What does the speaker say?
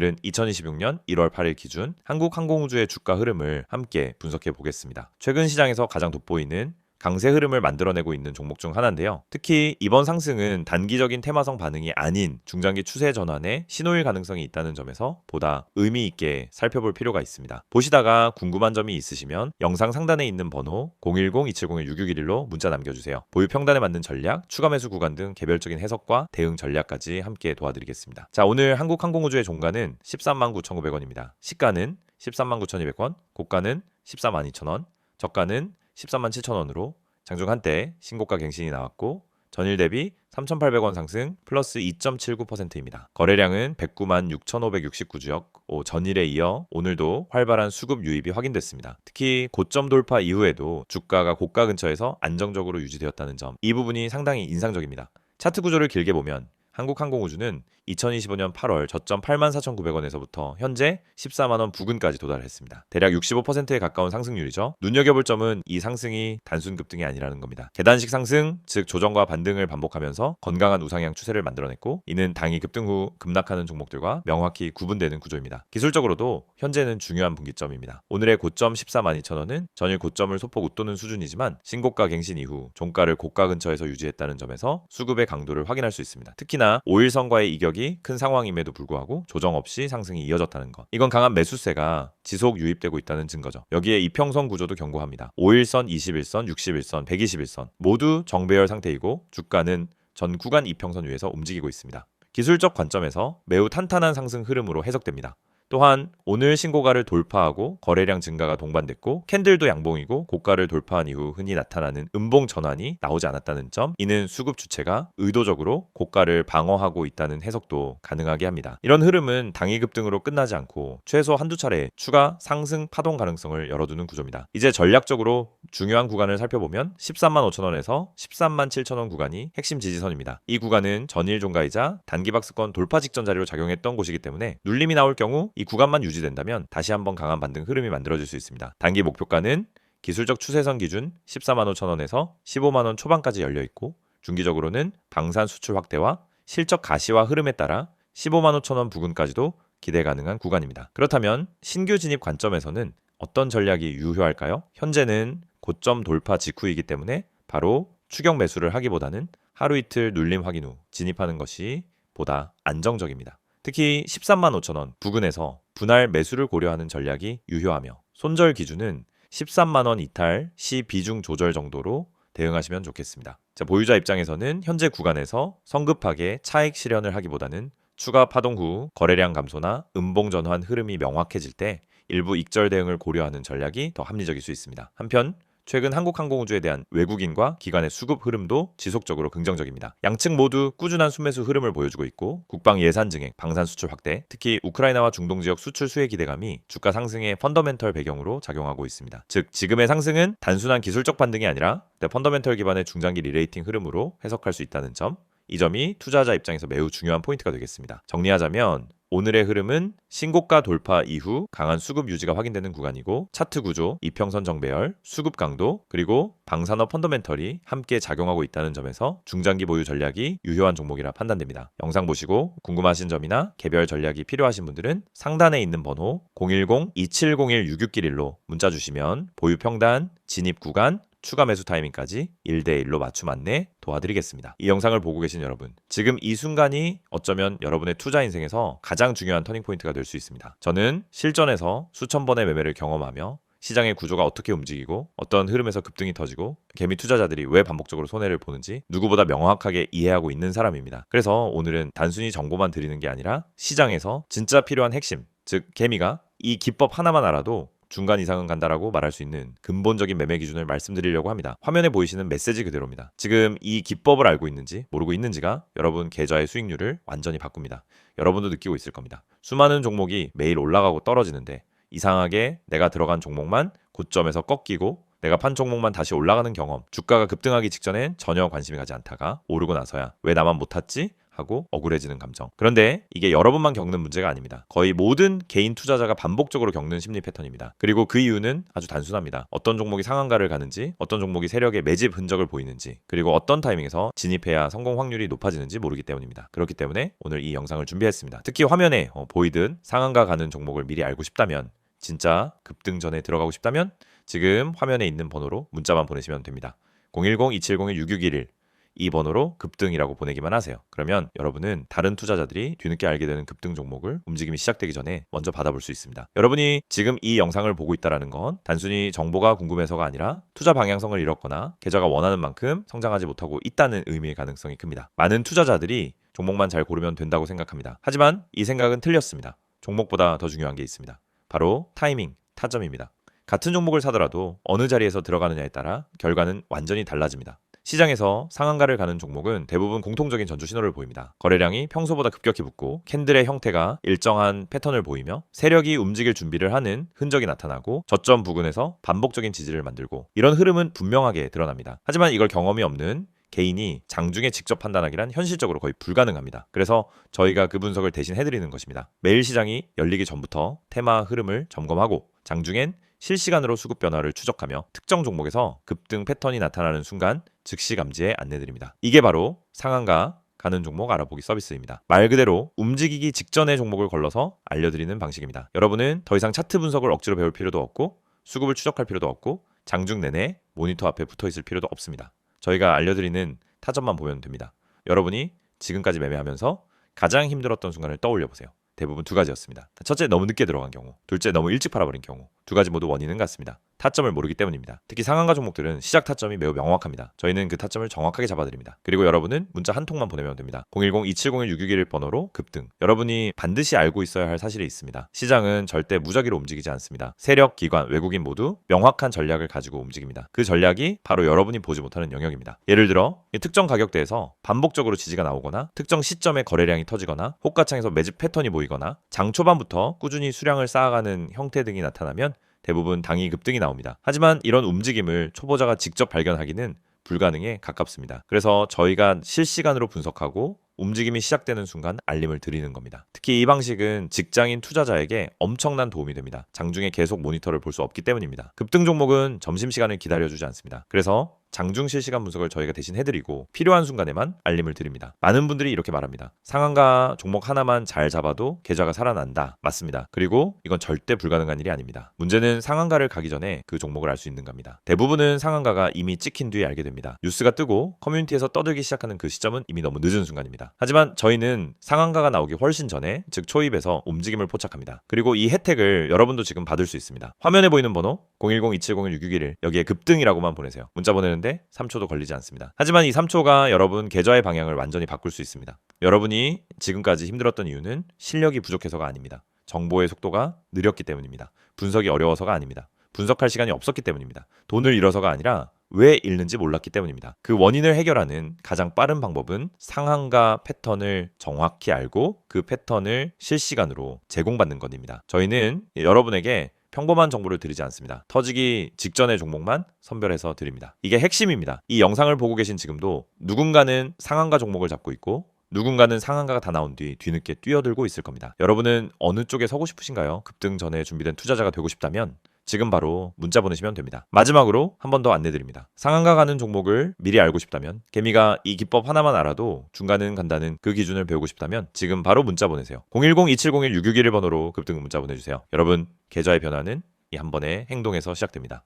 오늘은 2026년 1월 8일 기준 한국항공우주의 주가 흐름을 함께 분석해 보겠습니다. 최근 시장에서 가장 돋보이는 강세 흐름을 만들어내고 있는 종목 중 하나인데요. 특히 이번 상승은 단기적인 테마성 반응이 아닌 중장기 추세 전환의 신호일 가능성이 있다는 점에서 보다 의미 있게 살펴볼 필요가 있습니다. 보시다가 궁금한 점이 있으시면 영상 상단에 있는 번호 010-2701-6611로 문자 남겨주세요. 보유 평단에 맞는 전략, 추가 매수 구간 등 개별적인 해석과 대응 전략까지 함께 도와드리겠습니다. 자, 오늘 한국항공우주의 종가는 139,900원입니다. 시가는 139,200원, 고가는 142,000원, 저가는 137,000원으로 장중 한때 신고가 갱신이 나왔고 전일 대비 3,800원 상승 플러스 2.79%입니다. 거래량은 109만 6,569주역, 전일에 이어 오늘도 활발한 수급 유입이 확인됐습니다. 특히 고점 돌파 이후에도 주가가 고가 근처에서 안정적으로 유지되었다는 점, 이 부분이 상당히 인상적입니다. 차트 구조를 길게 보면 한국항공우주는 2025년 8월 저점 84,900원에서부터 현재 14만원 부근까지 도달했습니다. 대략 65%에 가까운 상승률이죠. 눈여겨볼 점은 이 상승이 단순 급등이 아니라는 겁니다. 계단식 상승, 즉 조정과 반등을 반복하면서 건강한 우상향 추세를 만들어냈고, 이는 당이 급등 후 급락하는 종목들과 명확히 구분되는 구조입니다. 기술적으로도 현재는 중요한 분기점입니다. 오늘의 고점 142,000원은 전일 고점을 소폭 웃도는 수준이지만 신고가 갱신 이후 종가를 고가 근처에서 유지했다는 점에서 수급의 강도를 확인할 수 있습니다. 특히나 5일선과의 이격이 큰 상황임에도 불구하고 조정 없이 상승이 이어졌다는 것, 이건 강한 매수세가 지속 유입되고 있다는 증거죠. 여기에 이평선 구조도 견고합니다. 5일선, 21선, 61선, 121선 모두 정배열 상태이고 주가는 전 구간 이평선 위에서 움직이고 있습니다. 기술적 관점에서 매우 탄탄한 상승 흐름으로 해석됩니다. 또한 오늘 신고가를 돌파하고 거래량 증가가 동반됐고 캔들도 양봉이고 고가를 돌파한 이후 흔히 나타나는 음봉 전환이 나오지 않았다는 점, 이는 수급 주체가 의도적으로 고가를 방어하고 있다는 해석도 가능하게 합니다. 이런 흐름은 당일 급등으로 끝나지 않고 최소 한두 차례 추가 상승 파동 가능성을 열어두는 구조입니다. 이제 전략적으로 중요한 구간을 살펴보면 13만 5천원에서 13만 7천원 구간이 핵심 지지선입니다. 이 구간은 전일 종가이자 단기박스권 돌파 직전 자리로 작용했던 곳이기 때문에 눌림이 나올 경우 이 구간만 유지된다면 다시 한번 강한 반등 흐름이 만들어질 수 있습니다. 단기 목표가는 기술적 추세선 기준 14만 5천원에서 15만원 초반까지 열려있고, 중기적으로는 방산 수출 확대와 실적 가시화 흐름에 따라 15만 5천원 부근까지도 기대 가능한 구간입니다. 그렇다면 신규 진입 관점에서는 어떤 전략이 유효할까요? 현재는 고점 돌파 직후이기 때문에 바로 추격 매수를 하기보다는 하루 이틀 눌림 확인 후 진입하는 것이 보다 안정적입니다. 특히 13만 5천원 부근에서 분할 매수를 고려하는 전략이 유효하며, 손절 기준은 13만원 이탈 시 비중 조절 정도로 대응하시면 좋겠습니다. 자, 보유자 입장에서는 현재 구간에서 성급하게 차익 실현을 하기보다는 추가 파동 후 거래량 감소나 음봉 전환 흐름이 명확해질 때 일부 익절 대응을 고려하는 전략이 더 합리적일 수 있습니다. 한편 최근 한국항공우주에 대한 외국인과 기관의 수급 흐름도 지속적으로 긍정적입니다. 양측 모두 꾸준한 순매수 흐름을 보여주고 있고, 국방 예산 증액, 방산 수출 확대, 특히 우크라이나와 중동 지역 수출 수혜 기대감이 주가 상승의 펀더멘털 배경으로 작용하고 있습니다. 즉 지금의 상승은 단순한 기술적 반등이 아니라 펀더멘털 기반의 중장기 리레이팅 흐름으로 해석할 수 있다는 점, 이 점이 투자자 입장에서 매우 중요한 포인트가 되겠습니다. 정리하자면 오늘의 흐름은 신고가 돌파 이후 강한 수급 유지가 확인되는 구간이고, 차트 구조, 이평선 정배열, 수급 강도, 그리고 방산업 펀더멘털이 함께 작용하고 있다는 점에서 중장기 보유 전략이 유효한 종목이라 판단됩니다. 영상 보시고 궁금하신 점이나 개별 전략이 필요하신 분들은 상단에 있는 번호 010-2701-6611로 문자 주시면 보유 평단, 진입 구간, 추가 매수 타이밍까지 1대1로 맞춤 안내 도와드리겠습니다. 이 영상을 보고 계신 여러분, 지금 이 순간이 어쩌면 여러분의 투자 인생에서 가장 중요한 터닝포인트가 될 수 있습니다. 저는 실전에서 수천 번의 매매를 경험하며 시장의 구조가 어떻게 움직이고 어떤 흐름에서 급등이 터지고 개미 투자자들이 왜 반복적으로 손해를 보는지 누구보다 명확하게 이해하고 있는 사람입니다. 그래서 오늘은 단순히 정보만 드리는 게 아니라 시장에서 진짜 필요한 핵심, 즉 개미가 이 기법 하나만 알아도 중간 이상은 간다라고 말할 수 있는 근본적인 매매 기준을 말씀드리려고 합니다. 화면에 보이시는 메시지 그대로입니다. 지금 이 기법을 알고 있는지 모르고 있는지가 여러분 계좌의 수익률을 완전히 바꿉니다. 여러분도 느끼고 있을 겁니다. 수많은 종목이 매일 올라가고 떨어지는데 이상하게 내가 들어간 종목만 고점에서 꺾이고 내가 판 종목만 다시 올라가는 경험, 주가가 급등하기 직전엔 전혀 관심이 가지 않다가 오르고 나서야 왜 나만 못 탔지? 하고 억울해지는 감정. 그런데 이게 여러 번만 겪는 문제가 아닙니다. 거의 모든 개인 투자자가 반복적으로 겪는 심리 패턴입니다. 그리고 그 이유는 아주 단순합니다. 어떤 종목이 상한가를 가는지, 어떤 종목이 세력의 매집 흔적을 보이는지, 그리고 어떤 타이밍에서 진입해야 성공 확률이 높아지는지 모르기 때문입니다. 그렇기 때문에 오늘 이 영상을 준비했습니다. 특히 화면에 보이듯 상한가 가는 종목을 미리 알고 싶다면, 진짜 급등 전에 들어가고 싶다면 지금 화면에 있는 번호로 문자만 보내시면 됩니다. 010-2701-6611 이 번호로 급등이라고 보내기만 하세요. 그러면 여러분은 다른 투자자들이 뒤늦게 알게 되는 급등 종목을 움직임이 시작되기 전에 먼저 받아볼 수 있습니다. 여러분이 지금 이 영상을 보고 있다는 건 단순히 정보가 궁금해서가 아니라 투자 방향성을 잃었거나 계좌가 원하는 만큼 성장하지 못하고 있다는 의미의 가능성이 큽니다. 많은 투자자들이 종목만 잘 고르면 된다고 생각합니다. 하지만 이 생각은 틀렸습니다. 종목보다 더 중요한 게 있습니다. 바로 타이밍, 타점입니다. 같은 종목을 사더라도 어느 자리에서 들어가느냐에 따라 결과는 완전히 달라집니다. 시장에서 상한가를 가는 종목은 대부분 공통적인 전조 신호를 보입니다. 거래량이 평소보다 급격히 붙고 캔들의 형태가 일정한 패턴을 보이며 세력이 움직일 준비를 하는 흔적이 나타나고 저점 부근에서 반복적인 지지를 만들고 이런 흐름은 분명하게 드러납니다. 하지만 이걸 경험이 없는 개인이 장중에 직접 판단하기란 현실적으로 거의 불가능합니다. 그래서 저희가 그 분석을 대신 해드리는 것입니다. 매일 시장이 열리기 전부터 테마 흐름을 점검하고 장중엔 실시간으로 수급 변화를 추적하며 특정 종목에서 급등 패턴이 나타나는 순간 즉시 감지에 안내드립니다. 이게 바로 상한가 가는 종목 알아보기 서비스입니다. 말 그대로 움직이기 직전의 종목을 걸러서 알려드리는 방식입니다. 여러분은 더 이상 차트 분석을 억지로 배울 필요도 없고 수급을 추적할 필요도 없고 장중 내내 모니터 앞에 붙어 있을 필요도 없습니다. 저희가 알려드리는 타점만 보면 됩니다. 여러분이 지금까지 매매하면서 가장 힘들었던 순간을 떠올려 보세요. 대부분 두 가지였습니다. 첫째, 너무 늦게 들어간 경우. 둘째, 너무 일찍 팔아버린 경우. 두 가지 모두 원인은 같습니다. 타점을 모르기 때문입니다. 특히 상한가 종목들은 시작 타점이 매우 명확합니다. 저희는 그 타점을 정확하게 잡아드립니다. 그리고 여러분은 문자 한 통만 보내면 됩니다. 010-2701-6611 번호로 급등. 여러분이 반드시 알고 있어야 할 사실이 있습니다. 시장은 절대 무작위로 움직이지 않습니다. 세력, 기관, 외국인 모두 명확한 전략을 가지고 움직입니다. 그 전략이 바로 여러분이 보지 못하는 영역입니다. 예를 들어 특정 가격대에서 반복적으로 지지가 나오거나 특정 시점에 거래량이 터지거나 호가창에서 매집 패턴이 보이거나 장 초반부터 꾸준히 수량을 쌓아가는 형태 등이 나타나면 대부분 당이 급등이 나옵니다. 하지만 이런 움직임을 초보자가 직접 발견하기는 불가능에 가깝습니다. 그래서 저희가 실시간으로 분석하고 움직임이 시작되는 순간 알림을 드리는 겁니다. 특히 이 방식은 직장인 투자자에게 엄청난 도움이 됩니다. 장중에 계속 모니터를 볼 수 없기 때문입니다. 급등 종목은 점심시간을 기다려주지 않습니다. 그래서 장중 실시간 분석을 저희가 대신 해드리고 필요한 순간에만 알림을 드립니다. 많은 분들이 이렇게 말합니다. 상한가 종목 하나만 잘 잡아도 계좌가 살아난다. 맞습니다. 그리고 이건 절대 불가능한 일이 아닙니다. 문제는 상한가를 가기 전에 그 종목을 알 수 있는 겁니다. 대부분은 상한가가 이미 찍힌 뒤에 알게 됩니다. 뉴스가 뜨고 커뮤니티에서 떠들기 시작하는 그 시점은 이미 너무 늦은 순간입니다. 하지만 저희는 상한가가 나오기 훨씬 전에, 즉 초입에서 움직임을 포착합니다. 그리고 이 혜택을 여러분도 지금 받을 수 있습니다. 화면에 보이는 번호 010-2701-6611 여기에 급등이라고만 보내세요. 문자 보내는데 3초도 걸리지 않습니다. 하지만 이 3초가 여러분 계좌의 방향을 완전히 바꿀 수 있습니다. 여러분이 지금까지 힘들었던 이유는 실력이 부족해서가 아닙니다. 정보의 속도가 느렸기 때문입니다. 분석이 어려워서가 아닙니다. 분석할 시간이 없었기 때문입니다. 돈을 잃어서가 아니라 왜 잃는지 몰랐기 때문입니다. 그 원인을 해결하는 가장 빠른 방법은 상한가 패턴을 정확히 알고 그 패턴을 실시간으로 제공받는 것입니다. 저희는 여러분에게 평범한 정보를 드리지 않습니다. 터지기 직전의 종목만 선별해서 드립니다. 이게 핵심입니다. 이 영상을 보고 계신 지금도 누군가는 상한가 종목을 잡고 있고 누군가는 상한가가 다 나온 뒤 뒤늦게 뛰어들고 있을 겁니다. 여러분은 어느 쪽에 서고 싶으신가요? 급등 전에 준비된 투자자가 되고 싶다면 지금 바로 문자 보내시면 됩니다. 마지막으로 한 번 더 안내드립니다. 상한가 가는 종목을 미리 알고 싶다면, 개미가 이 기법 하나만 알아도 중간은 간다는 그 기준을 배우고 싶다면 지금 바로 문자 보내세요. 010-2701-6611 번호로 급등 문자 보내주세요. 여러분, 계좌의 변화는 이 한 번의 행동에서 시작됩니다.